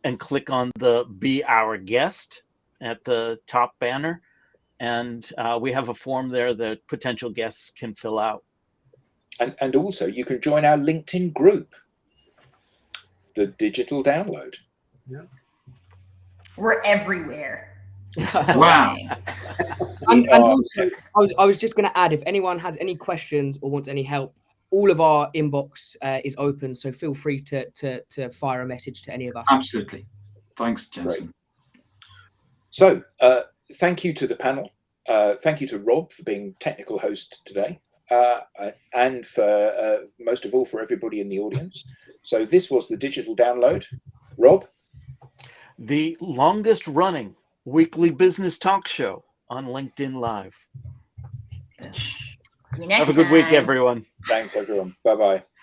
and click on the Be Our Guest at the top banner. And we have a form there that potential guests can fill out. And also, you can join our LinkedIn group, the Digital Download. Yeah. We're everywhere. Wow. And also, I was just going to add, if anyone has any questions or wants any help, all of our inbox is open, so feel free to fire a message to any of us. Absolutely. Thanks, Jensen. So, thank you to the panel. Thank you to Rob for being technical host today, and for most of all for everybody in the audience. So this was the Digital Download. Rob? The longest running weekly business talk show on LinkedIn Live. See you next Have a good week, time. everyone. Thanks, everyone. Bye-bye.